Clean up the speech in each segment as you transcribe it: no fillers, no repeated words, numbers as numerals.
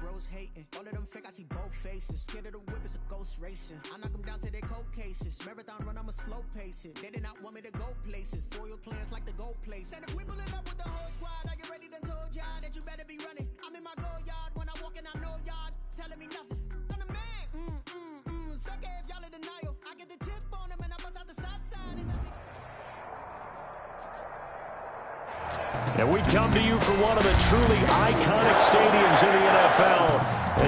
bros hating. All of them fake, I see both faces. Scared of the whip, it's a ghost racing. I knock them down to their cold cases. Marathon run, I'm a slow pace it. They did not want me to go places. Foil plans like the gold place. And if we pulling up with the whole squad, are you ready? Done told y'all that you better be running. I'm in my go yard. When I walk in, I know y'all telling me nothing. I'm the man. Suck it if y'all in denial. I get the chip on them and I bust out the south side. And we come to you from one of the truly iconic stadiums in the NFL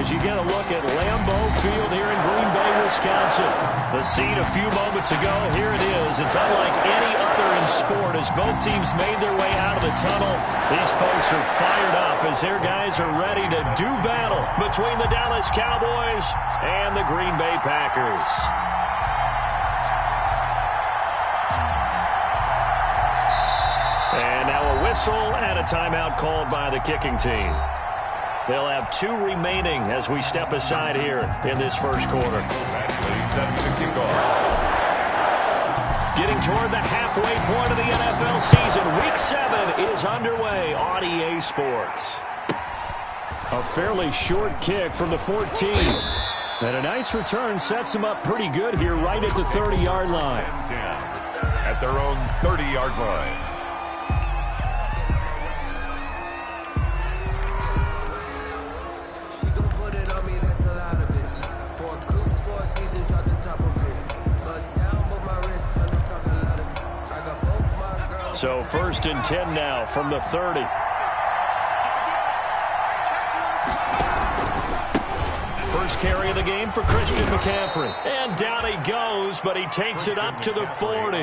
as you get a look at Lambeau Field here in Green Bay, Wisconsin. The scene a few moments ago, here it is. It's unlike any other in sport as both teams made their way out of the tunnel. These folks are fired up as their guys are ready to do battle between the Dallas Cowboys and the Green Bay Packers. And now a whistle and a timeout called by the kicking team. They'll have 2 remaining as we step aside here in this first quarter. Set to kick off. Getting toward the halfway point of the NFL season. Week 7 is underway on EA Sports. A fairly short kick from the 14. And a nice return sets them up pretty good here right at the 30-yard line. 10 at their own 30-yard line. So 1st and 10 now from the 30. First carry of the game for Christian McCaffrey. And down he goes, but he takes it up to the 40.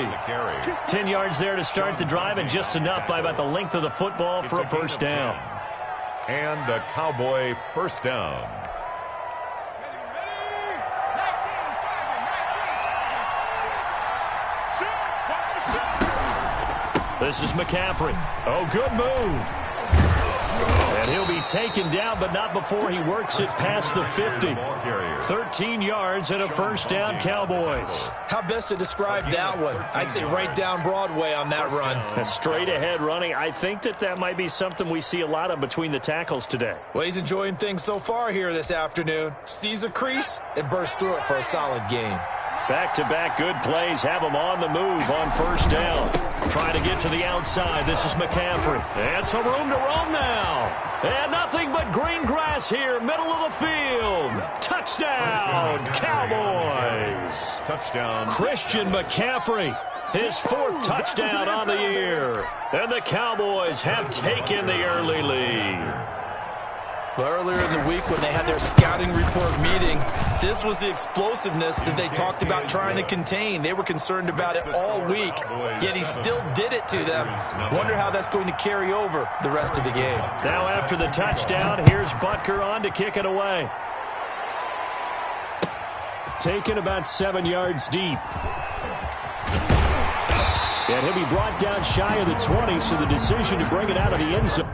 10 yards there to start the drive, and just enough by about the length of the football for a first down. And a Cowboy first down. This is McCaffrey. Oh, good move. And he'll be taken down, but not before he works it past the 50. 13 yards and a first down, Cowboys. How best to describe that one? I'd say right down Broadway on that run. A straight ahead running. I think that might be something we see a lot of between the tackles today. Well, he's enjoying things so far here this afternoon. Sees a crease and bursts through it for a solid gain. Back-to-back good plays have him on the move on first down. Trying to get to the outside. This is McCaffrey. And some room to roam now. And nothing but green grass here, middle of the field. Touchdown, Cowboys. Touchdown. Christian McCaffrey, his 4th touchdown on the year. And the Cowboys have taken the early lead. Well, earlier in the week when they had their scouting report meeting, this was the explosiveness that they talked about trying to contain. They were concerned about it all week, yet he still did it to them. Wonder how that's going to carry over the rest of the game. Now after the touchdown, here's Butker on to kick it away. Taken about 7 yards deep. And he'll be brought down shy of the 20, so the decision to bring it out of the end zone.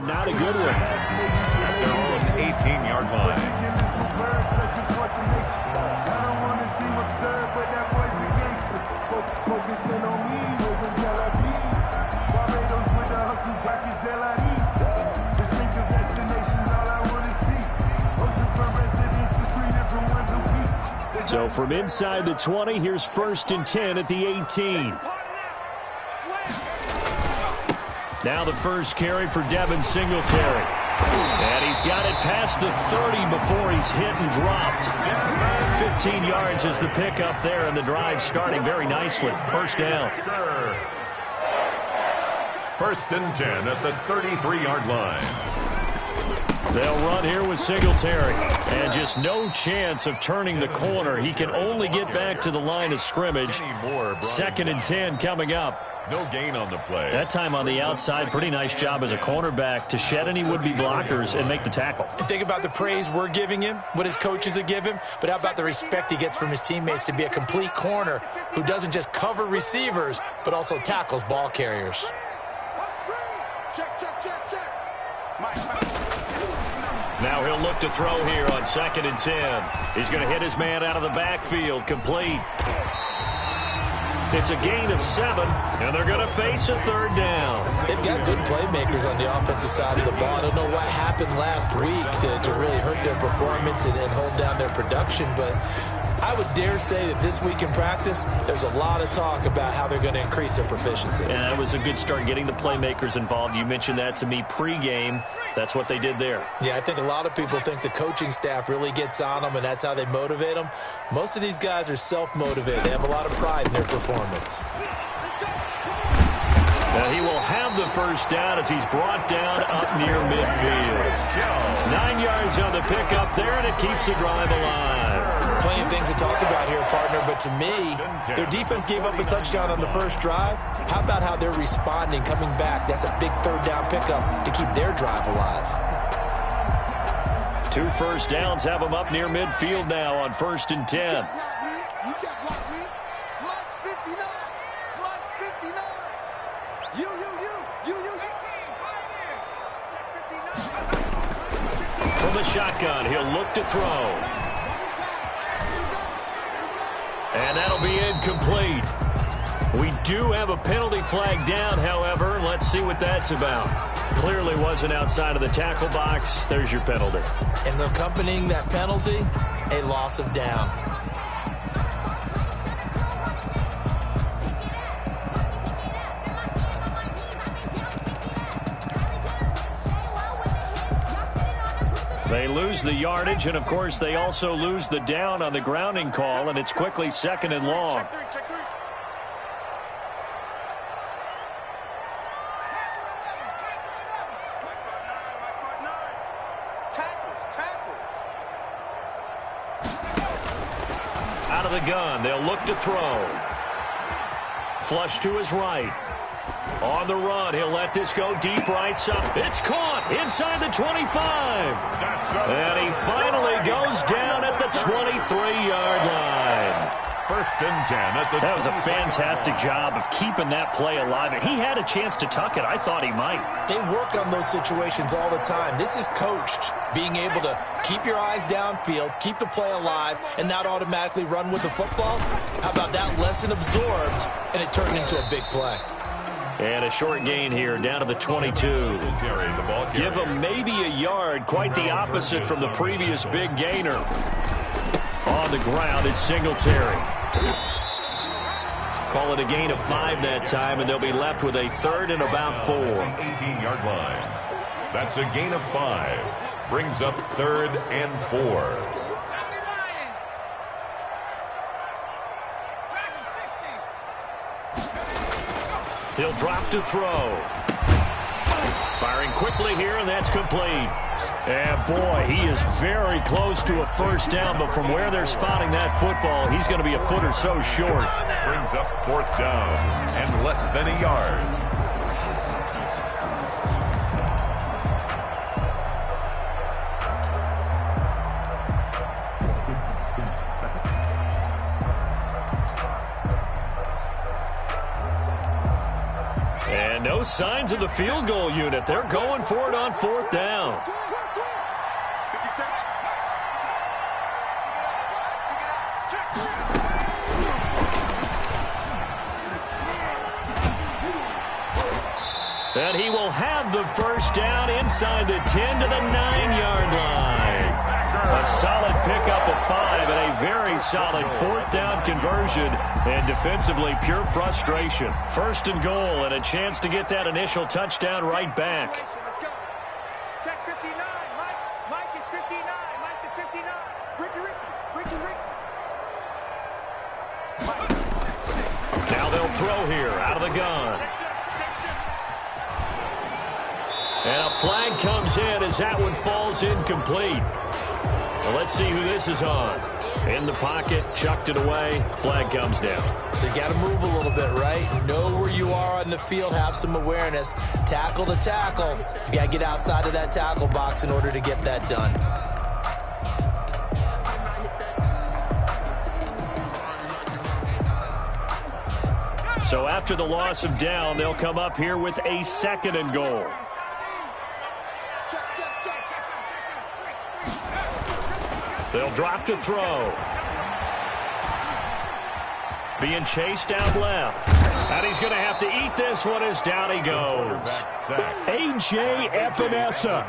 Not a good one. At their own 18-yard line. So from inside the 20, here's 1st and 10 at the 18. Now the first carry for Devin Singletary. And he's got it past the 30 before he's hit and dropped. 15 yards is the pickup there, and the drive starting very nicely. First down. 1st and 10 at the 33-yard line. They'll run here with Singletary. And just no chance of turning the corner. He can only get back to the line of scrimmage. 2nd and 10 coming up. No gain on the play. That time on the outside, pretty nice job as a cornerback to shed any would-be blockers and make the tackle. Think about the praise we're giving him, what his coaches have given him, but how about the respect he gets from his teammates to be a complete corner who doesn't just cover receivers, but also tackles ball carriers. Now he'll look to throw here on 2nd and 10. He's going to hit his man out of the backfield, complete. It's a gain of 7, and they're going to face a 3rd down. They've got good playmakers on the offensive side of the ball. I don't know what happened last week to really hurt their performance and hold down their production, but I would dare say that this week in practice, there's a lot of talk about how they're going to increase their proficiency. Yeah, it was a good start getting the playmakers involved. You mentioned that to me pregame. That's what they did there. Yeah, I think a lot of people think the coaching staff really gets on them, and that's how they motivate them. Most of these guys are self-motivated. They have a lot of pride in their performance. Now he will have the 1st down as he's brought down up near midfield. 9 yards on the pickup there, and it keeps the drive alive. Plenty of things to talk about here, partner, but to me, their defense gave up a touchdown on the 1st drive. How about how they're responding, coming back? That's a big 3rd down pickup to keep their drive alive. 2 first downs have them up near midfield now on 1st and 10. From the shotgun, he'll look to throw. And that'll be incomplete. We do have a penalty flag down, however. Let's see what that's about. Clearly wasn't outside of the tackle box. There's your penalty. And accompanying that penalty, a loss of down. They lose the yardage, and, of course, they also lose the down on the grounding call, and it's quickly 2nd and long. Out of the gun, they'll look to throw. Flush to his right. On the run, he'll let this go deep right side. It's caught inside the 25. And he finally goes down at the 23-yard line. 1st and 10 at the That was a fantastic job of keeping that play alive. He had a chance to tuck it. I thought he might. They work on those situations all the time. This is coached, being able to keep your eyes downfield, keep the play alive, and not automatically run with the football. How about that lesson absorbed, and it turned into a big play. And a short gain here, down to the 22. Give him maybe a yard, quite the opposite from the previous big gainer. On the ground, it's Singletary. Call it a gain of 5 that time, and they'll be left with a 3rd and about 4. 18-yard line. That's a gain of 5. Brings up 3rd and 4. He'll drop to throw. Firing quickly here, and that's complete. And, boy, he is very close to a 1st down, but from where they're spotting that football, he's going to be a foot or so short. Brings up 4th down and less than a yard. And no signs of the field goal unit. They're going for it on 4th down. And he will have the 1st down inside the 10 to the 9-yard line. A solid pickup of 5 and a very solid 4th down conversion. And defensively, pure frustration. 1st and goal and a chance to get that initial touchdown right back. Let's go. Check 59. Mike is 59. Mike is 59. Ricky. Now they'll throw here out of the gun. And a flag comes in as that one falls incomplete. Well, let's see who this is on. In the pocket, chucked it away, flag comes down. So you got to move a little bit, right? Know where you are on the field, have some awareness. Tackle to tackle. You got to get outside of that tackle box in order to get that done. So after the loss of down, they'll come up here with a 2nd and goal. They'll drop to throw. Being chased down left. And he's going to have to eat this one as down he goes. A.J. Epinesa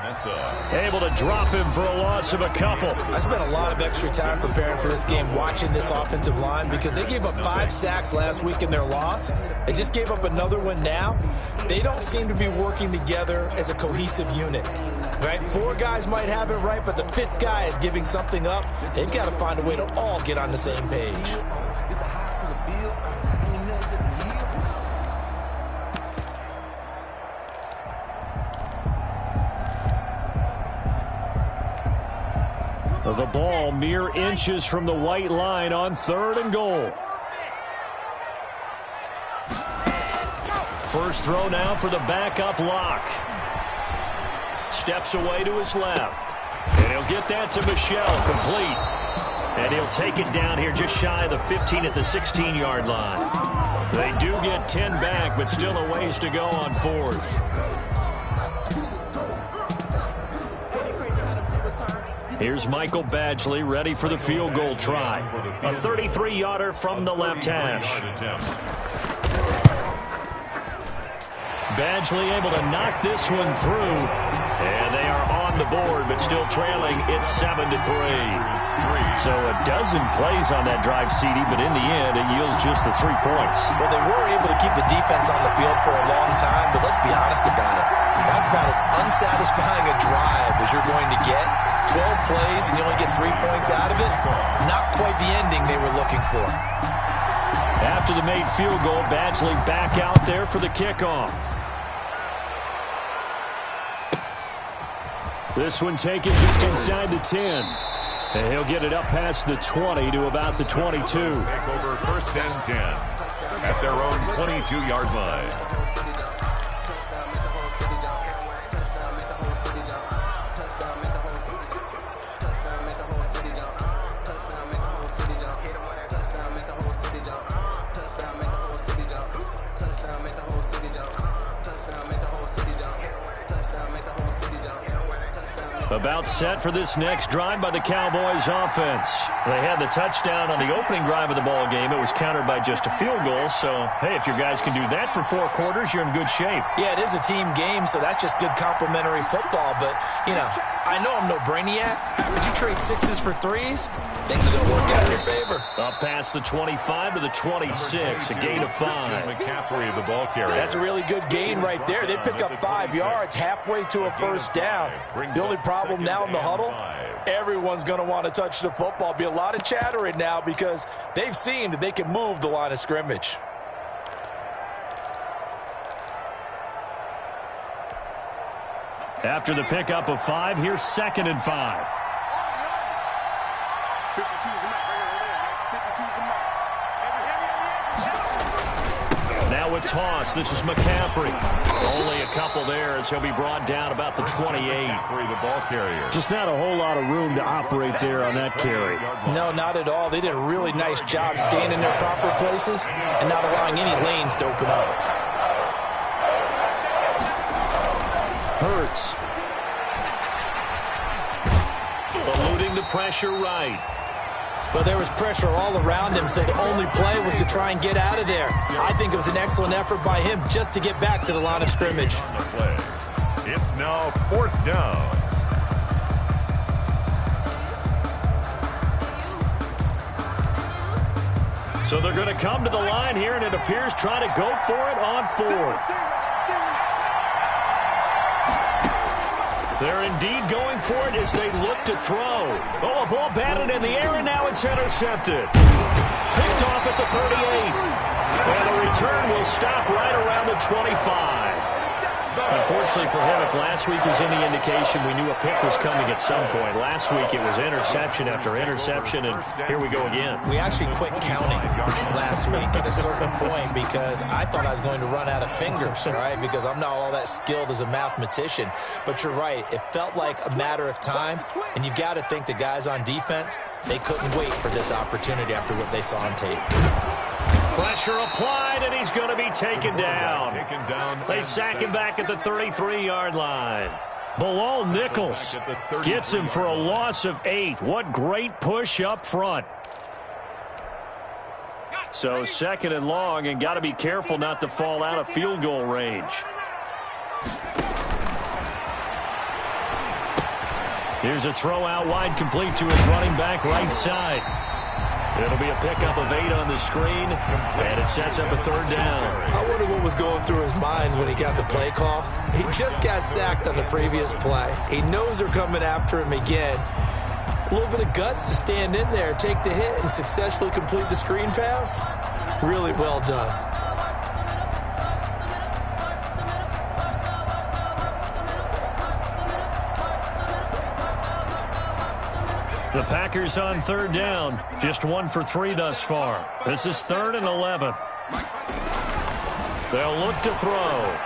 able to drop him for a loss of a couple. I spent a lot of extra time preparing for this game, watching this offensive line, because they gave up 5 sacks last week in their loss. They just gave up another one now. They don't seem to be working together as a cohesive unit. Right? 4 guys might have it right, but the 5th guy is giving something up. They've got to find a way to all get on the same page. The ball mere inches from the white line on 3rd and goal. First throw now for the backup lock. Steps away to his left. And he'll get that to Michelle, complete. And he'll take it down here just shy of the 15 at the 16-yard line. They do get 10 back, but still a ways to go on 4th. Here's Michael Badgley ready for the field goal try. A 33-yarder from the left hash. Badgley able to knock this one through. And they are on the board, but still trailing. It's 7-3. So a dozen plays on that drive, CD, but in the end, it yields just the 3 points. Well, they were able to keep the defense on the field for a long time, but let's be honest about it. That's about as unsatisfying a drive as you're going to get. 12 plays and you only get 3 points out of it. Not quite the ending they were looking for. After the made field goal, Badgley back out there for the kickoff. This one taken just inside the 10. And he'll get it up past the 20 to about the 22. Take over 1st and 10 at their own 22-yard line. About set for this next drive by the Cowboys offense. They had the touchdown on the opening drive of the ball game. It was countered by just a field goal. So, hey, if your guys can do that for 4 quarters, you're in good shape. Yeah, it is a team game, so that's just good complimentary football. But, you know, I know I'm no brainiac, but you trade 6s for 3s, things are going to work out in your favor. Up past the 25 to the 26, a gain of 5. McCaffrey, the ball carrier. That's a really good gain right there. They pick up 5 yards halfway to a first down. The only problem now in the huddle, everyone's going to want to touch the football. Be a lot of chattering now because they've seen that they can move the line of scrimmage. After the pickup of 5, here's 2nd and 5. Now with toss, this is McCaffrey. Only a couple there as he'll be brought down about the 28. The ball carrier. Just not a whole lot of room to operate there on that carry. No, not at all. They did a really nice job staying in their proper places and not allowing any lanes to open up. Hurts. Eluding the pressure right. Well, there was pressure all around him, so the only play was to try and get out of there. I think it was an excellent effort by him just to get back to the line of scrimmage. It's now 4th down. So they're going to come to the line here, and it appears trying to go for it on 4th. They're indeed going for it as they look to throw. Oh, a ball batted in the air, and now it's intercepted. Picked off at the 38. And the return will stop right around the 25. Unfortunately for him, if last week was any indication, we knew a pick was coming at some point. Last week it was interception after interception, and here we go again. We actually quit counting last week at a certain point because I thought I was going to run out of fingers, right? Because I'm not all that skilled as a mathematician. But you're right. It felt like a matter of time, and you got to think the guys on defense, they couldn't wait for this opportunity after what they saw on tape. Pressure applied, and he's going to be taken down. They sack him back at the 33-yard line. Bilal Nichols gets him for a loss of 8. What great push up front. So 2nd and long, and got to be careful not to fall out of field goal range. Here's a throw out wide, complete to his running back right side. It'll be a pickup of 8 on the screen, and it sets up a 3rd down. I wonder what was going through his mind when he got the play call. He just got sacked on the previous play. He knows they're coming after him again. A little bit of guts to stand in there, take the hit, and successfully complete the screen pass. Really well done. The Packers on 3rd down. Just 1 for 3 thus far. This is 3rd and 11. They'll look to throw.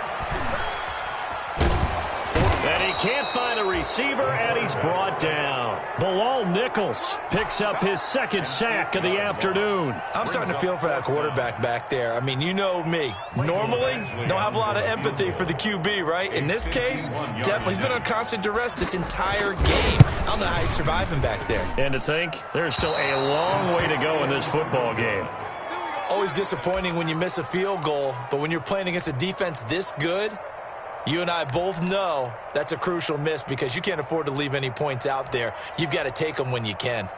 And he can't find a receiver, and he's brought down. Bilal Nichols picks up his 2nd sack of the afternoon. I'm starting to feel for that quarterback back there. I mean, you know me. Normally, don't have a lot of empathy for the QB, right? In this case, definitely. He's been on constant duress this entire game. I don't know how he's surviving back there. And to think, there's still a long way to go in this football game. Always disappointing when you miss a field goal, but when you're playing against a defense this good, you and I both know that's a crucial miss because you can't afford to leave any points out there. You've got to take them when you can.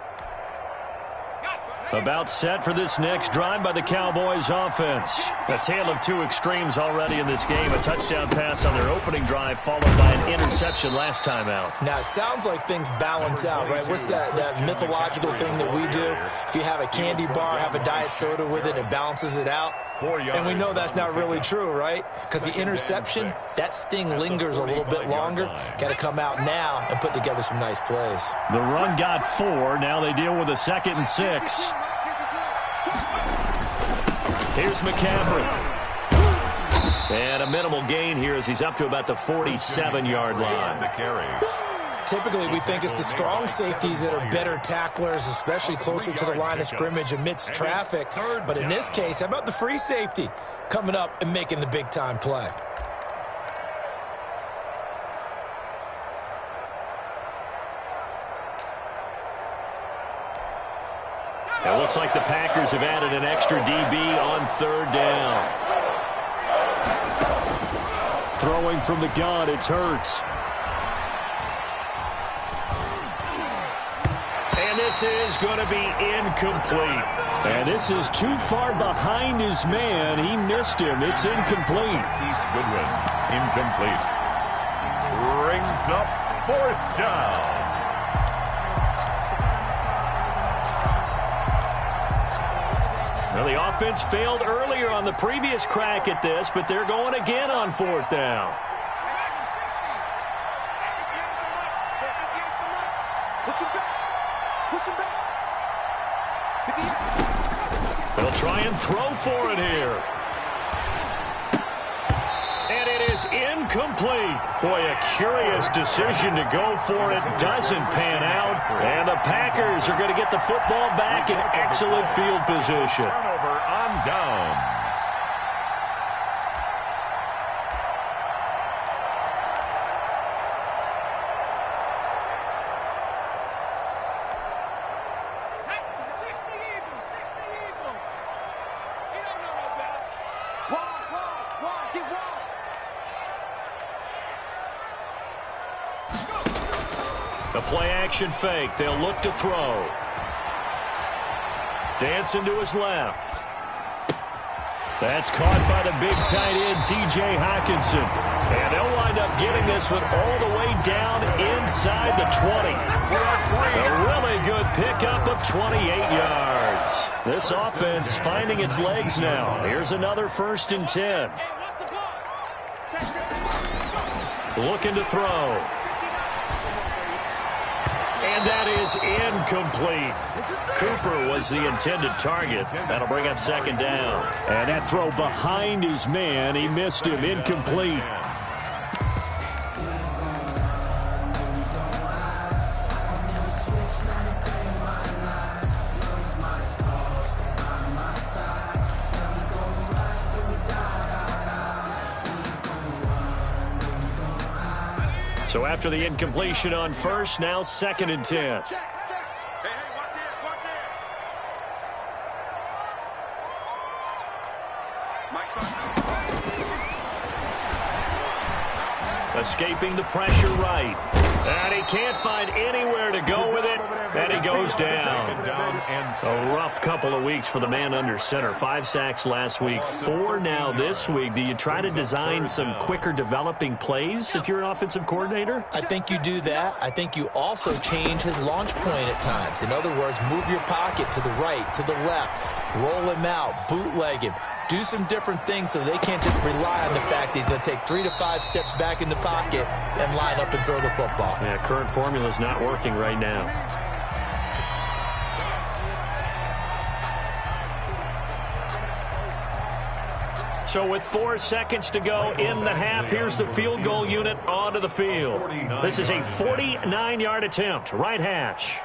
About set for this next drive by the Cowboys offense. A tale of 2 extremes already in this game. A touchdown pass on their opening drive followed by an interception last time out. Now, it sounds like things balance out, right? What's that mythological thing that we do? If you have a candy bar, have a diet soda with it, it balances it out. And we know that's not really true, right? Because the interception, that sting lingers a little bit longer. Got to come out now and put together some nice plays. The run got 4. Now they deal with a 2nd and 6. Here's McCaffrey. And a minimal gain here as he's up to about the 47-yard line. Typically, we think it's the strong safeties that are better tacklers, especially closer to the line of scrimmage amidst traffic. But in this case, how about the free safety coming up and making the big-time play? It looks like the Packers have added an extra DB on 3rd down. Throwing from the gun, it's Hurts. And this is going to be incomplete. And this is too far behind his man. He missed him. It's incomplete. Goodwin, incomplete. Brings up 4th down. Well, the offense failed earlier on the previous crack at this, but they're going again on 4th down. They'll try and throw for it here. And it is incomplete. Boy, a curious decision to go for it. Doesn't pan out. And the Packers are going to get the football back in excellent field position. Turnover on downs. The play-action fake. They'll look to throw. Dancing to his left. That's caught by the big tight end, T.J. Hockenson. And they'll wind up getting this one all the way down inside the 20. A really good pickup of 28 yards. This offense finding its legs now. Here's another 1st and 10. Looking to throw. And that is incomplete. Cooper was the intended target. That'll bring up 2nd down. And that throw behind his man. He missed him. Incomplete. So after the incompletion on first, now 2nd and 10. Check. Hey, watch it. Escaping the pressure right. And he can't find anywhere to go with it. And he goes down. A rough couple of weeks for the man under center. 5 sacks last week, 4 now this week. Do you try to design some quicker developing plays if you're an offensive coordinator? I think you do that. I think you also change his launch point at times. In other words, move your pocket to the right, to the left, roll him out, bootleg him. Do some different things so they can't just rely on the fact that he's going to take 3 to 5 steps back in the pocket and line up and throw the football. Yeah, current formula is not working right now. So with 4 seconds to go in the half, here's the field goal unit onto the field. This is a 49-yard attempt, right hash.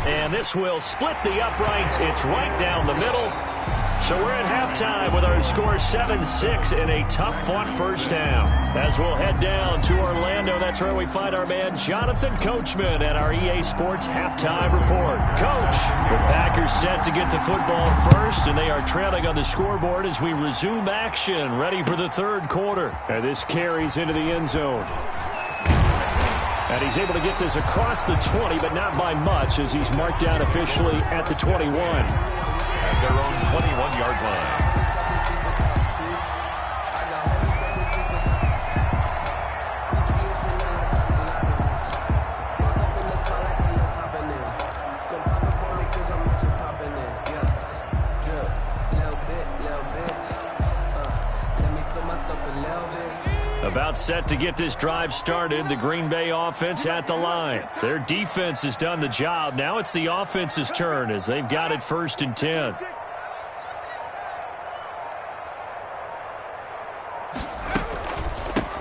And this will split the uprights. It's right down the middle. So we're at halftime with our score 7-6 in a tough-fought first half. As we'll head down to Orlando, that's where we find our man Jonathan Coachman at our EA Sports Halftime Report. Coach, the Packers set to get the football first, and they are trailing on the scoreboard as we resume action, ready for the third quarter. And this carries into the end zone. And he's able to get this across the 20, but not by much, as he's marked down officially at the 21. At their own 21-yard line. About set to get this drive started. The Green Bay offense at the line. Their defense has done the job. Now it's the offense's turn as they've got it 1st and 10.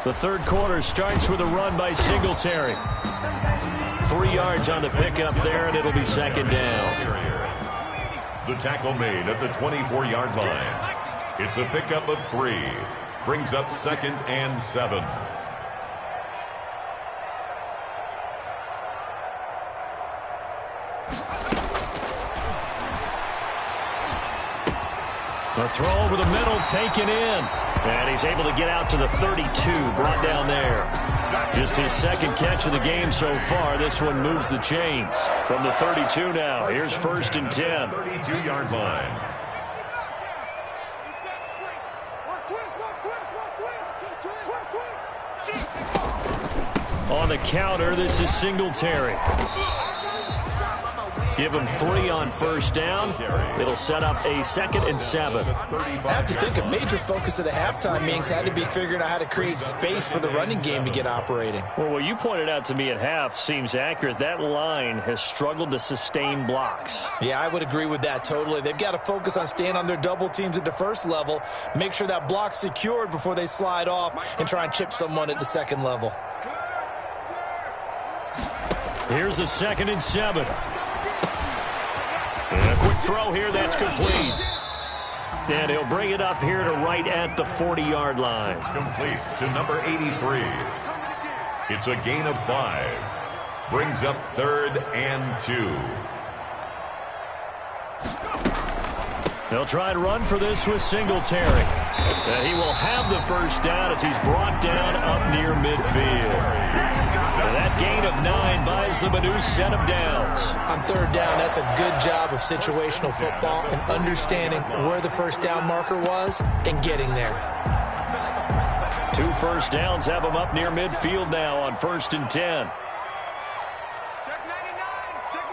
The third quarter starts with a run by Singletary. 3 yards on the pickup there, and it'll be 2nd down. The tackle made at the 24-yard line. It's a pickup of 3. Brings up 2nd and 7. The throw over the middle taken in. And he's able to get out to the 32, brought down there. Just his 2nd catch of the game so far. This one moves the chains. From the 32 now, here's 1st and 10. 32-yard line. On the counter, this is Singletary. Give him 3 on 1st down. It'll set up a 2nd and 7. I have to think a major focus of the halftime meetings had to be figuring out how to create space for the running game to get operating. Well, what you pointed out to me at half seems accurate. That line has struggled to sustain blocks. Yeah, I would agree with that totally. They've got to focus on staying on their double teams at the first level, make sure that block's secured before they slide off and try and chip someone at the 2nd level. Here's a 2nd and 7. And a quick throw here, that's complete. And he'll bring it up here to right at the 40-yard line. Complete to number 83. It's a gain of 5. Brings up 3rd and 2. They'll try and run for this with Singletary. And he will have the 1st down as he's brought down up near midfield. And that gain of 9 buys them a new set of downs. On 3rd down, that's a good job of situational football and understanding where the 1st down marker was and getting there. 2 1st downs have them up near midfield now on 1st and 10. Check 99. Check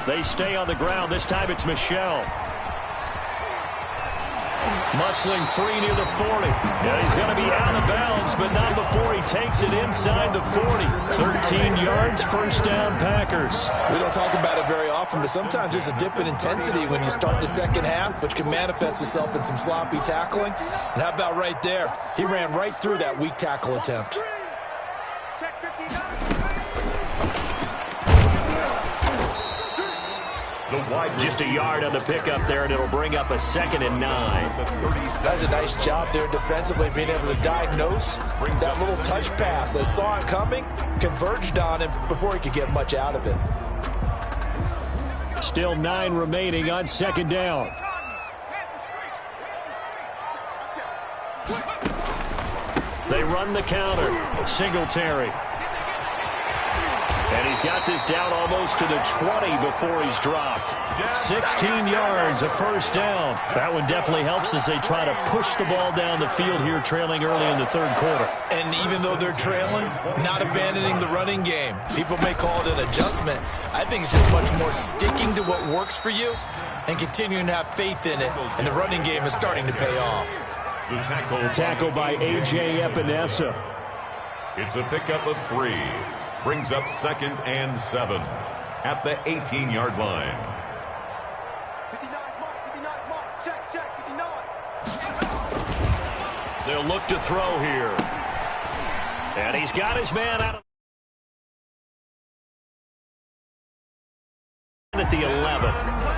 99. They stay on the ground. This time it's Michel. Muscling free near the 40. Yeah, he's going to be out of bounds, but not before he takes it inside the 40. 13 yards, 1st down Packers. We don't talk about it very often, but sometimes there's a dip in intensity when you start the 2nd half, which can manifest itself in some sloppy tackling. And how about right there? He ran right through that weak tackle attempt. Check 59. Just a yard on the pickup there, and it'll bring up a 2nd and 9. That's a nice job there defensively, being able to diagnose that little touch pass. They saw it coming, converged on him before he could get much out of it. Still 9 remaining on 2nd down. They run the counter. Singletary. And he's got this down almost to the 20 before he's dropped. 16 yards, a 1st down. That one definitely helps as they try to push the ball down the field here, trailing early in the 3rd quarter. And even though they're trailing, not abandoning the running game. People may call it an adjustment. I think it's just much more sticking to what works for you and continuing to have faith in it. And the running game is starting to pay off. The tackle by A.J. Epinesa. It's a pickup of 3. Brings up 2nd and 7 at the 18-yard line. 59, mark, check, 59. They'll look to throw here. And he's got his man out at the 11.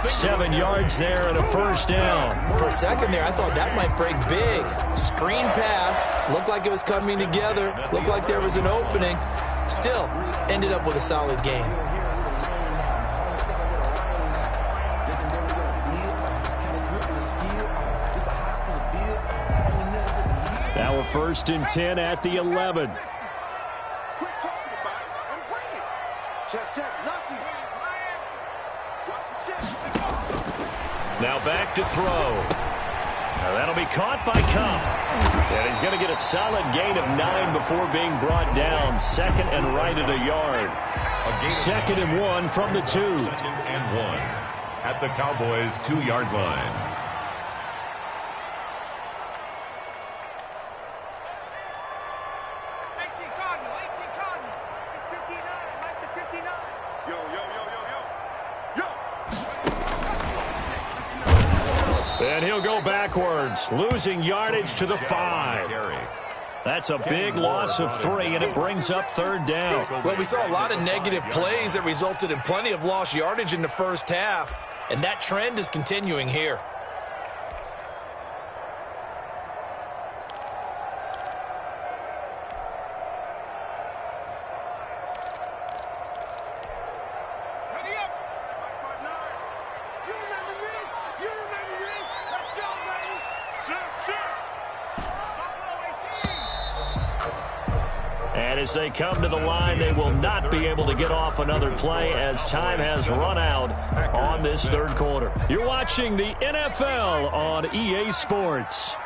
7 yards there and a 1st down. For a second there, I thought that might break big. Screen pass. Looked like it was coming together. Looked like there was an opening. Still, ended up with a solid game. Now a 1st and 10 at the 11. Quit talking about it and bring it. Check, lucky. Watch the shit. Now back to throw. Now that'll be caught by Cup. And he's going to get a solid gain of 9 before being brought down. 2nd and right at a yard. 2nd and 1 from the 2. 2nd and 1 at the Cowboys' 2-yard line. It's 59, Mike the 59. Yo. And he'll go backwards, losing yardage to the 5. That's a big loss of 3, and it brings up 3rd down. Well, we saw a lot of negative plays that resulted in plenty of lost yardage in the 1st half, and that trend is continuing here. And as they come to the line, they will not be able to get off another play as time has run out on this 3rd quarter. You're watching the NFL on EA Sports.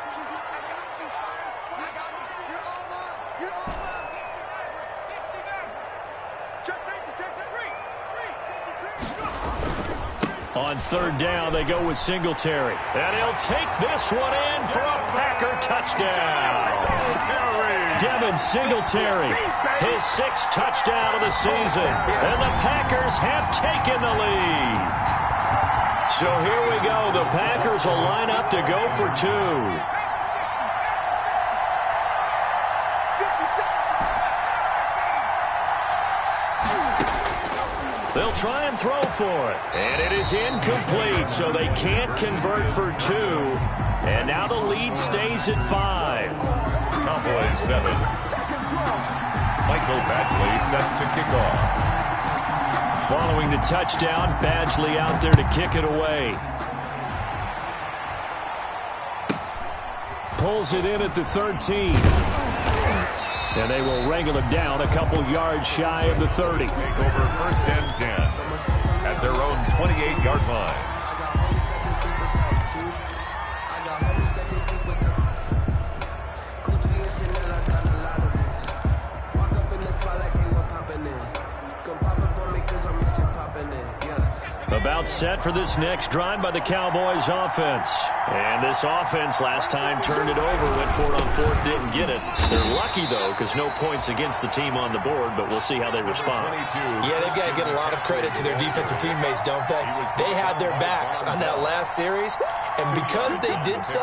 On 3rd down, they go with Singletary. And he'll take this one in for a Packer touchdown. Devin Singletary, his 6th touchdown of the season. And the Packers have taken the lead. So here we go. The Packers will line up to go for 2. They'll try and throw for it. And it is incomplete, so they can't convert for 2. And now the lead stays at 5. Cowboys 7. Michael Badgley set to kick off. Following the touchdown, Badgley out there to kick it away. Pulls it in at the 13. And they will wrangle him down a couple yards shy of the 30. Take over 1st and 10 at their own 28-yard line. About set for this next drive by the Cowboys offense. And this offense last time turned it over, went for it on 4th, didn't get it. They're lucky, though, because no points against the team on the board, but we'll see how they respond. Yeah, they've got to get a lot of credit to their defensive teammates, don't they? They had their backs on that last series, and because they did so,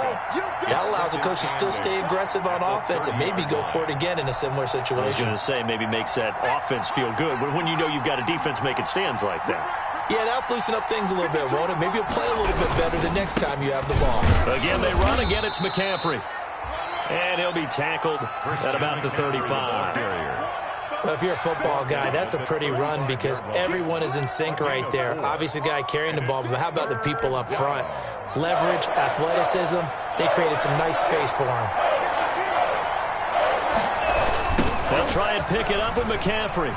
that allows the coach to still stay aggressive on offense and maybe go for it again in a similar situation. I was going to say maybe makes that offense feel good, but when you know you've got a defense making stands like that. Yeah, that'll loosen up things a little bit, won't it? Maybe you'll play a little bit better the next time you have the ball. Again, they run. Again, it's McCaffrey. And he'll be tackled at about the 35. Well, if you're a football guy, that's a pretty run because everyone is in sync right there. Obviously, the guy carrying the ball, but how about the people up front? Leverage, athleticism, they created some nice space for him. They'll try and pick it up with McCaffrey.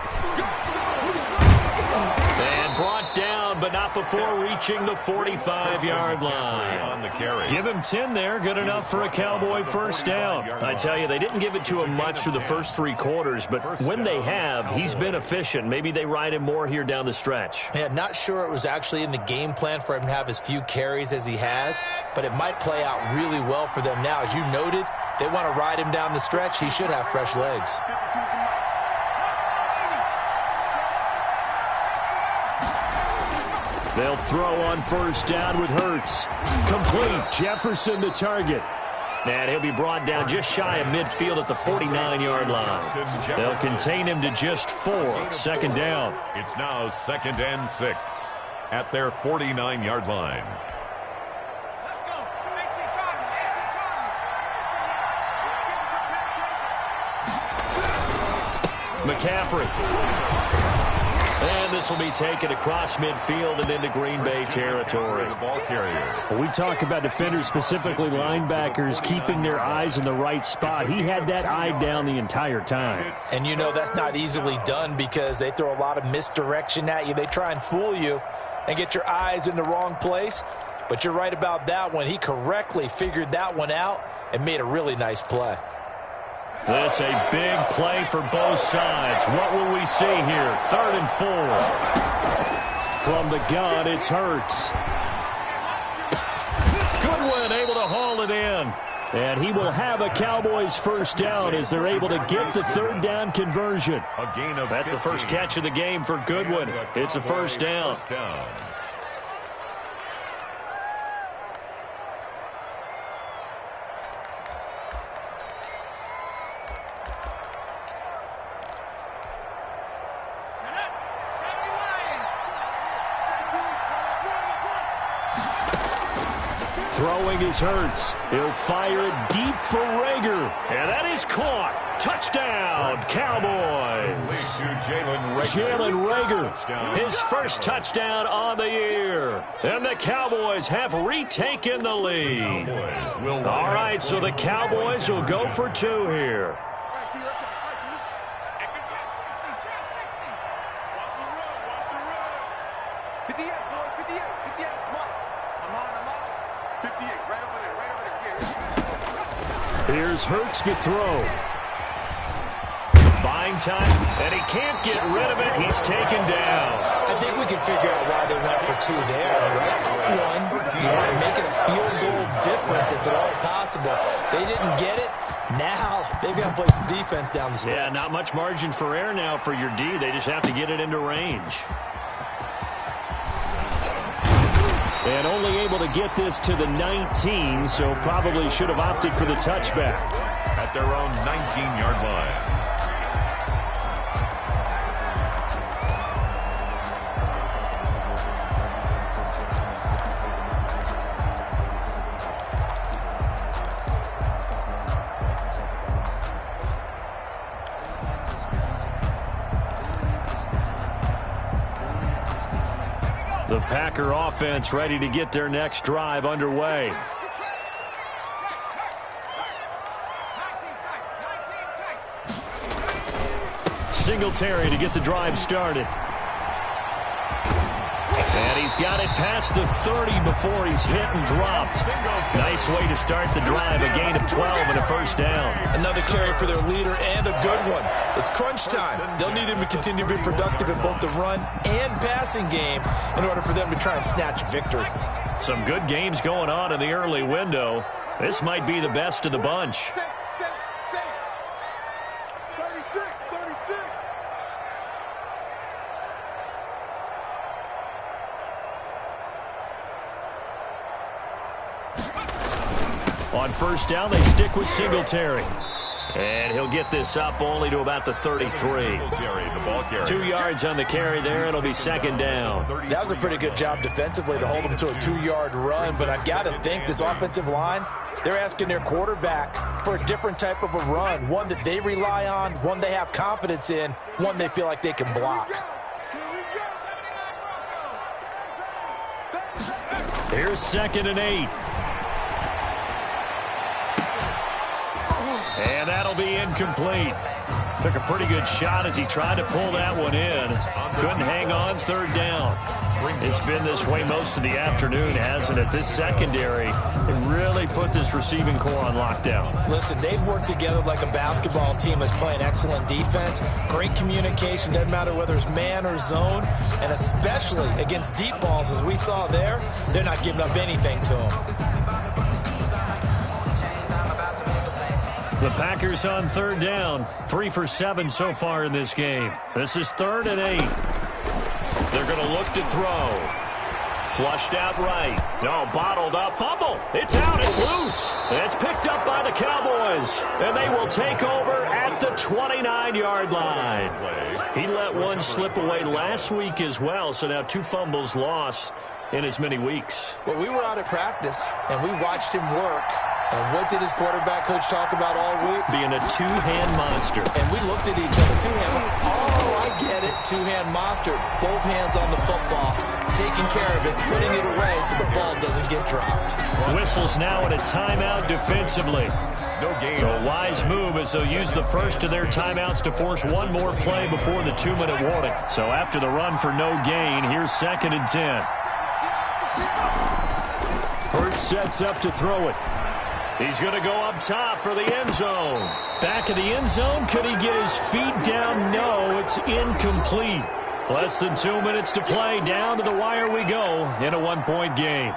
And brought down, but not before reaching the 45-yard line. On the carry. Give him 10 there, good enough for a Cowboy first down. I tell you, they didn't give it to him much through the first 3 quarters, but when they have, he's been efficient. Maybe they ride him more here down the stretch. Yeah, not sure it was actually in the game plan for him to have as few carries as he has, but it might play out really well for them now. As you noted, if they want to ride him down the stretch, he should have fresh legs. They'll throw on first down with Hurts. Complete. Jefferson the target. And he'll be brought down just shy of midfield at the 49-yard line. They'll contain him to just 4. Second down. It's now 2nd and 6 at their 49-yard line. McCaffrey. And this will be taken across midfield and into Green Bay territory. The ball carrier. Well, we talk about defenders, specifically linebackers, keeping their eyes in the right spot. He had that eye down the entire time. And you know that's not easily done because they throw a lot of misdirection at you. They try and fool you and get your eyes in the wrong place. But you're right about that one. He correctly figured that one out and made a really nice play. This a big play for both sides. What will we see here? 3rd and 4. From the gun, it's Hurts. Goodwin able to haul it in. And he will have a Cowboys first down as they're able to get the 3rd down conversion. A gain of That's the 15. first catch of the game for Goodwin. It's a first down. Throwing is Hurts. He'll fire it deep for Rager. And that is caught. Touchdown, Cowboys. Jalen Rager, his first touchdown on the year. And the Cowboys have retaken the lead. All right, so the Cowboys will go for 2 here. Here's Hurts to throw. Buying time, and he can't get rid of it. He's taken down. I think we can figure out why they went for 2 there, right? One, you want to make it a field goal difference if at all possible. They didn't get it. Now they've got to play some defense down the stretch. Yeah, not much margin for error now for your D. They just have to get it into range. And only able to get this to the 19, so probably should have opted for the touchback. At their own 19-yard line. The Packer offense ready to get their next drive underway. Singletary to get the drive started. And he's got it past the 30 before he's hit and dropped. Nice way to start the drive. A gain of 12 and a first down. Another carry for their leader and a good one. It's crunch time. They'll need him to continue to be productive in both the run and passing game in order for them to try and snatch victory. Some good games going on in the early window. This might be the best of the bunch. On first down, they stick with Singletary. And he'll get this up only to about the 33. 2 yards on the carry there. It'll be second down. That was a pretty good job defensively to hold him to a 2-yard run, but I've got to think this offensive line, they're asking their quarterback for a different type of a run, one that they rely on, one they have confidence in, one they feel like they can block. Here's 2nd and 8. And that'll be incomplete. Took a pretty good shot as he tried to pull that one in. Couldn't hang on, 3rd down. It's been this way most of the afternoon, hasn't it? This secondary really put this receiving core on lockdown. Listen, they've worked together like a basketball team that's playing excellent defense. Great communication, doesn't matter whether it's man or zone. And especially against deep balls, as we saw there, they're not giving up anything to them. The Packers on 3rd down. 3 for 7 so far in this game. This is 3rd and 8. They're going to look to throw. Flushed out right. No, bottled up. Fumble. It's out. It's loose. It's picked up by the Cowboys. And they will take over at the 29-yard line. He let one slip away last week as well, so now 2 fumbles lost in as many weeks. Well, we were out at practice, and we watched him work. And what did his quarterback coach talk about all week? Being a 2-hand monster. And we looked at each other. 2-hand. Oh, I get it. 2-hand monster. Both hands on the football. Taking care of it. Putting it away so the ball doesn't get dropped. Whistles now at a timeout defensively. No game. So a wise move as they'll use the first of their timeouts to force one more play before the 2-minute warning. So after the run for no gain, here's 2nd and 10. Hurts sets up to throw it. He's going to go up top for the end zone. Back of the end zone. Could he get his feet down? No, it's incomplete. Less than 2 minutes to play. Down to the wire we go in a 1-point game.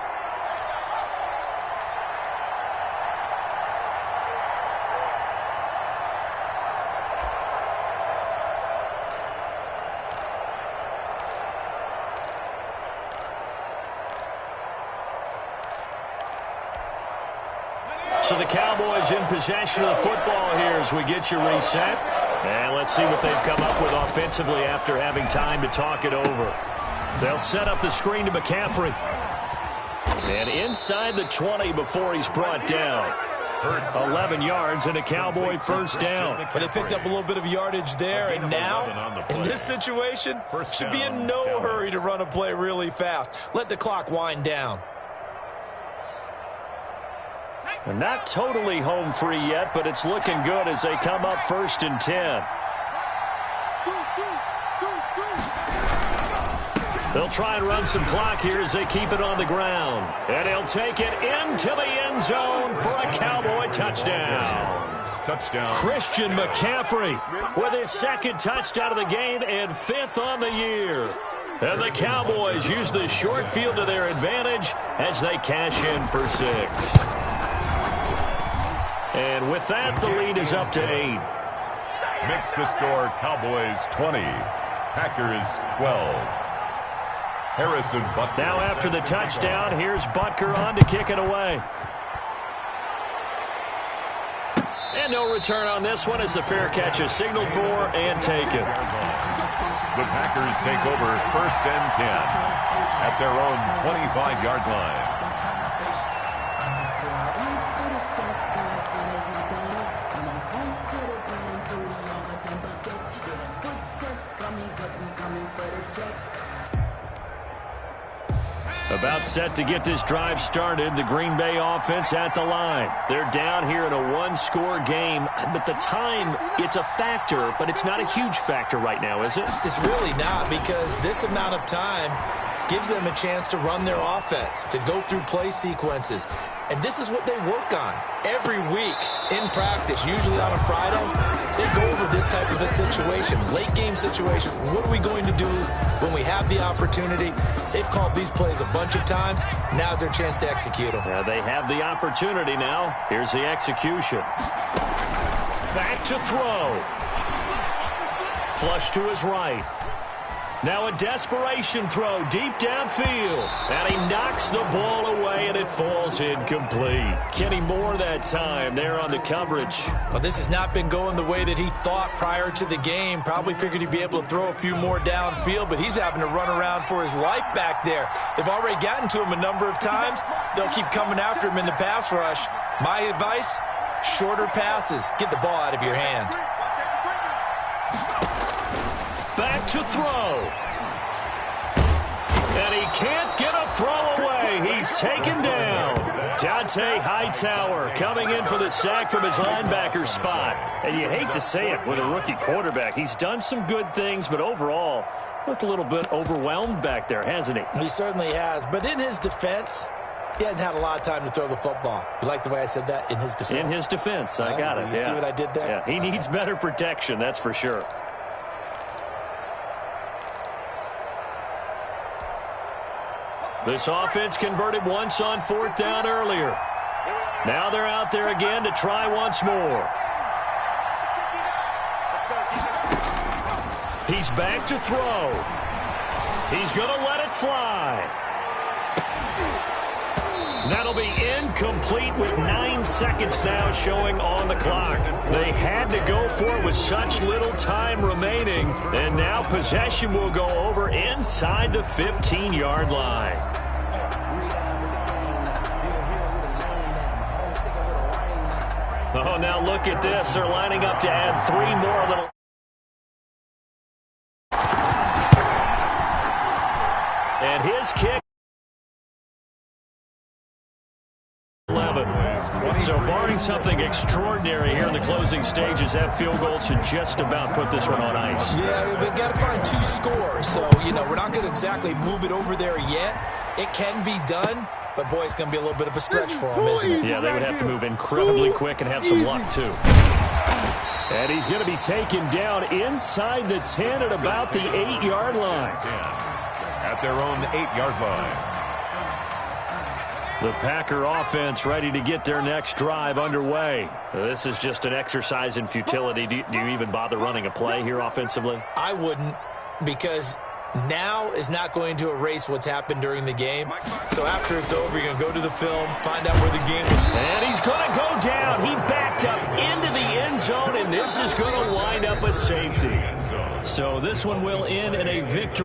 So the Cowboys in possession of the football here as we get you reset. And let's see what they've come up with offensively after having time to talk it over. They'll set up the screen to McCaffrey. And inside the 20 before he's brought down. 11 yards and a Cowboy first down. But they picked up a little bit of yardage there, and now, in this situation, should be in no hurry to run a play really fast. Let the clock wind down. Not totally home free yet, but it's looking good as they come up 1st and 10. They'll try and run some clock here as they keep it on the ground. And he'll take it into the end zone for a Cowboy touchdown. Christian McCaffrey with his 2nd touchdown of the game and 5th on the year. And the Cowboys use the short field to their advantage as they cash in for 6. And with that, the lead is up to 8. Makes the score Cowboys 20, Packers 12. Harrison Butker. Now after the touchdown, here's Butker on to kick it away. And no return on this one as the fair catch is signaled for and taken. The Packers take over 1st and 10 at their own 25-yard line. About set to get this drive started. The Green Bay offense at the line. They're down here in a 1-score game. But the time, it's a factor, but it's not a huge factor right now, is it? It's really not, because this amount of time gives them a chance to run their offense, to go through play sequences. And this is what they work on every week in practice, usually on a Friday. They go over this type of a situation, late game situation. What are we going to do when we have the opportunity? They've called these plays a bunch of times. Now's their chance to execute them. They have the opportunity now. Here's the execution. Back to throw. Flush to his right. Now a desperation throw deep downfield. And he knocks the ball away, and it falls incomplete. Kenny Moore that time there on the coverage. Well, this has not been going the way that he thought prior to the game. Probably figured he'd be able to throw a few more downfield, but he's having to run around for his life back there. They've already gotten to him a number of times. They'll keep coming after him in the pass rush. My advice, shorter passes. Get the ball out of your hand. Back to throw. And he can't get a throw away. He's taken down. Dante Hightower coming in for the sack from his linebacker spot. And you hate to say it with a rookie quarterback. He's done some good things, but overall, looked a little bit overwhelmed back there, hasn't he? He certainly has. But in his defense, he hasn't had a lot of time to throw the football. You like the way I said that? In his defense. In his defense. I got it. You see what I did there? Yeah, he needs better protection, that's for sure. This offense converted once on 4th down earlier. Now they're out there again to try once more. He's back to throw. He's going to let it fly. That'll be incomplete with 9 seconds now showing on the clock. They had to go for it with such little time remaining, and now possession will go over inside the 15-yard line. Oh, now look at this. They're lining up to add 3 more little. And his kick. 11. So barring something extraordinary here in the closing stages, that field goal should just about put this one on ice. Yeah, we've got to find 2 scores. So, we're not going to exactly move it over there yet. It can be done, but, boy, it's going to be a little bit of a stretch for them, isn't it? Yeah, they would have to move incredibly quick and have some luck, too. And he's going to be taken down inside the 10 at about the 8-yard line. At their own 8-yard line. The Packer offense ready to get their next drive underway. This is just an exercise in futility. Do you even bother running a play here offensively? I wouldn't, because now is not going to erase what's happened during the game. So after it's over, you're going to go to the film, find out where the game was. And he's going to go down. He backed up into the end zone, and this is going to wind up a safety. So this one will end in a victory.